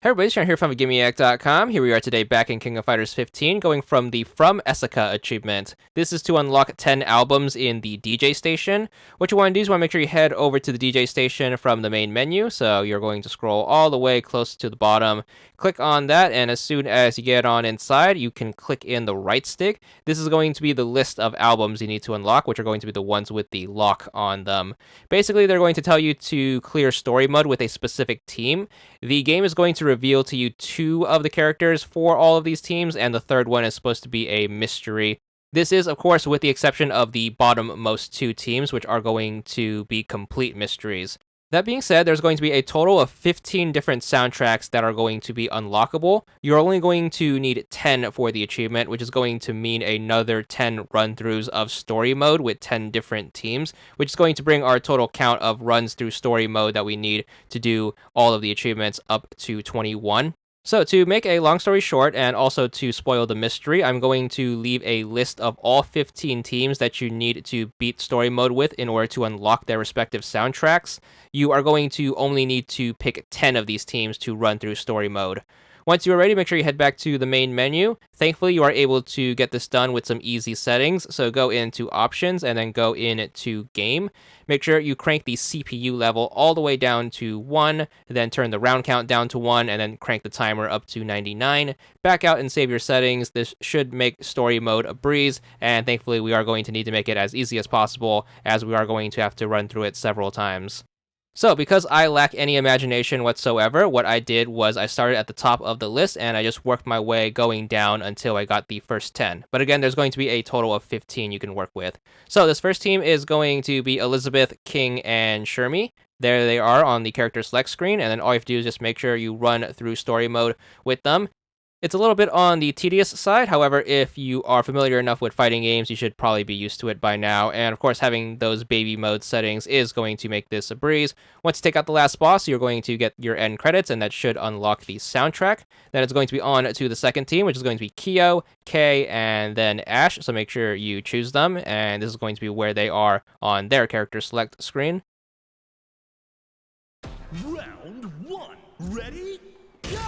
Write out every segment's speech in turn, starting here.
Hey everybody, Sean here from VidGamiac.com. Here we are today back in King of Fighters 15, going from the From Esaka achievement. This is to unlock 10 albums in the DJ station. What you want to do is make sure you head over to the DJ station from the main menu. So you're going to scroll all the way close to the bottom, click on that, and as soon as you get on inside, you can click in the right stick. This is going to be the list of albums you need to unlock, which are going to be the ones with the lock on them. Basically, they're going to tell you to clear story mode with a specific team. The game is going to reveal to you 2 of the characters for all of these teams, and the third one is supposed to be a mystery. This is, of course, with the exception of the bottom-most 2 teams, which are going to be complete mysteries. That being said, there's going to be a total of 15 different soundtracks that are going to be unlockable. You're only going to need 10 for the achievement, which is going to mean another 10 run-throughs of story mode with 10 different teams, which is going to bring our total count of runs through story mode that we need to do all of the achievements up to 21. So to make a long story short, and also to spoil the mystery, I'm going to leave a list of all 15 teams that you need to beat story mode with in order to unlock their respective soundtracks. You are going to only need to pick 10 of these teams to run through story mode. Once you are ready, make sure you head back to the main menu. Thankfully, you are able to get this done with some easy settings. So go into options and then go into game. Make sure you crank the CPU level all the way down to 1, then turn the round count down to 1, and then crank the timer up to 99. Back out and save your settings. This should make story mode a breeze, and thankfully we are going to need to make it as easy as possible, as we are going to have to run through it several times. So, because I lack any imagination whatsoever, what I did was I started at the top of the list and I just worked my way going down until I got the first 10. But again, there's going to be a total of 15 you can work with. So, this first team is going to be Elizabeth, King, and Shermie. There they are on the character select screen, and then all you have to do is just make sure you run through story mode with them. It's a little bit on the tedious side. However, if you are familiar enough with fighting games, you should probably be used to it by now. And of course, having those baby mode settings is going to make this a breeze. Once you take out the last boss, you're going to get your end credits, and that should unlock the soundtrack. Then it's going to be on to the second team, which is going to be Kyo, Kay, and then Ash. So make sure you choose them, and this is going to be where they are on their character select screen. Round 1. Ready? Go!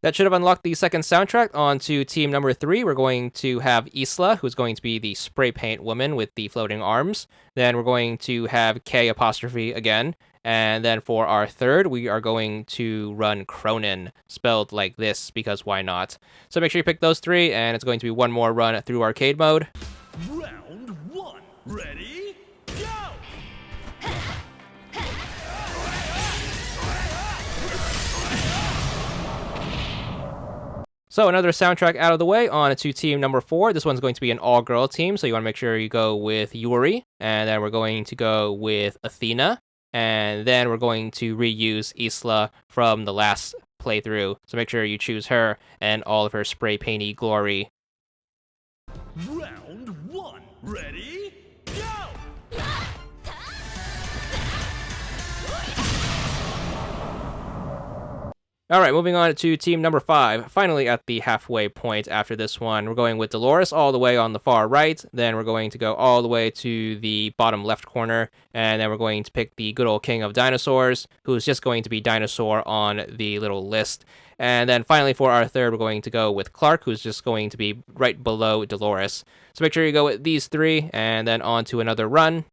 That should have unlocked the second soundtrack. On to team number 3. We're going to have Isla, who's going to be the spray paint woman with the floating arms. Then we're going to have K apostrophe again. And then for our third, we are going to run Cronin, spelled like this, because why not? So make sure you pick those 3, and it's going to be one more run through arcade mode. Round 1. Ready? Go! So another soundtrack out of the way, on to team number 4. This one's going to be an all-girl team, so you want to make sure you go with Yuri, and then we're going to go with Athena, and then we're going to reuse Isla from the last playthrough, so make sure you choose her and all of her spray painty glory. Round 1. Ready? Go! Alright, moving on to team number 5. Finally at the halfway point after this one. We're going with Dolores all the way on the far right. Then we're going to go all the way to the bottom left corner. And then we're going to pick the good old king of dinosaurs, who's just going to be Dinosaur on the little list. And then finally for our third, we're going to go with Clark, who's just going to be right below Dolores. So make sure you go with these 3, and then on to another run.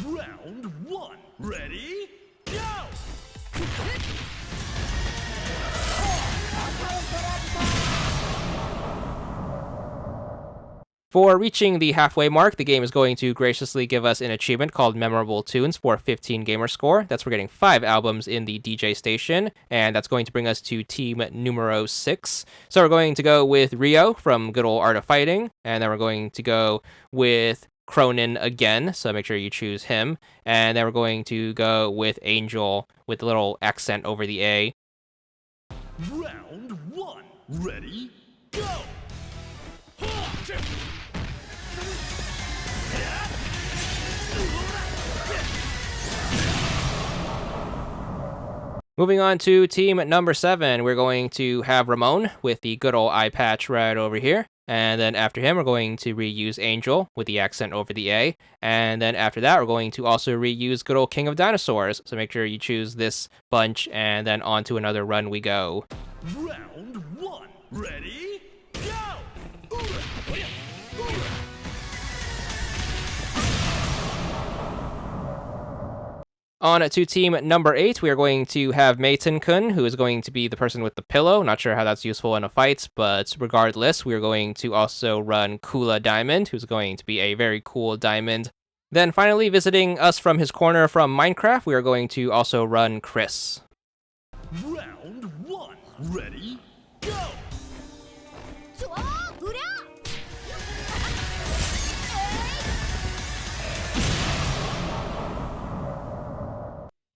Round 1. Ready? Go! For reaching the halfway mark, the game is going to graciously give us an achievement called Memorable Tunes for 15 gamer score. That's for getting 5 albums in the DJ station, and that's going to bring us to team numero 6. So we're going to go with Rio from Good Old Art of Fighting, and then we're going to go with Cronin again, so make sure you choose him. And then we're going to go with Angel with a little accent over the A. Round 1. Ready? Go! Moving on to team number 7, we're going to have Ramon with the good old eye patch right over here. And then after him, we're going to reuse Angel with the accent over the A. And then after that, we're going to also reuse good old King of Dinosaurs. So make sure you choose this bunch, and then on to another run we go. Round 1. Ready? Go! On to team number 8, we are going to have Meiten-kun, who is going to be the person with the pillow. Not sure how that's useful in a fight, but regardless, we are going to also run Kula Diamond, who's going to be a very cool diamond. Then finally, visiting us from his corner from Minecraft, we are going to also run Chris. Round 1. Ready? Go!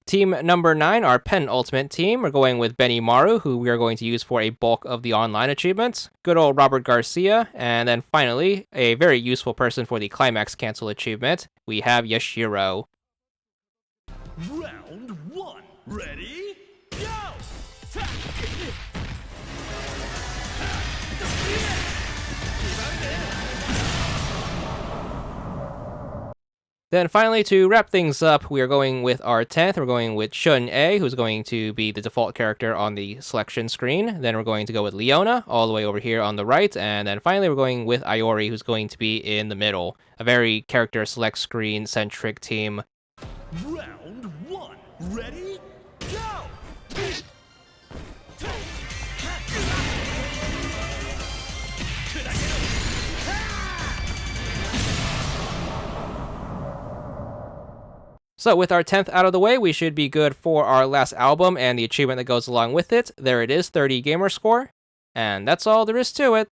Team number 9, our penultimate team, we're going with Benny Maru, who we are going to use for a bulk of the online achievements. Good old Robert Garcia. And then finally, a very useful person for the Climax Cancel achievement, we have Yashiro. Round 1. Ready? Go! Then finally, to wrap things up, we are going with our 10th. We're going with Shun A, who's going to be the default character on the selection screen. Then we're going to go with Leona, all the way over here on the right. And then finally, we're going with Iori, who's going to be in the middle. A very character select screen-centric team. Round 1. Ready? Go! So with our 10th out of the way, we should be good for our last album and the achievement that goes along with it. There it is, 30 gamer score. And that's all there is to it.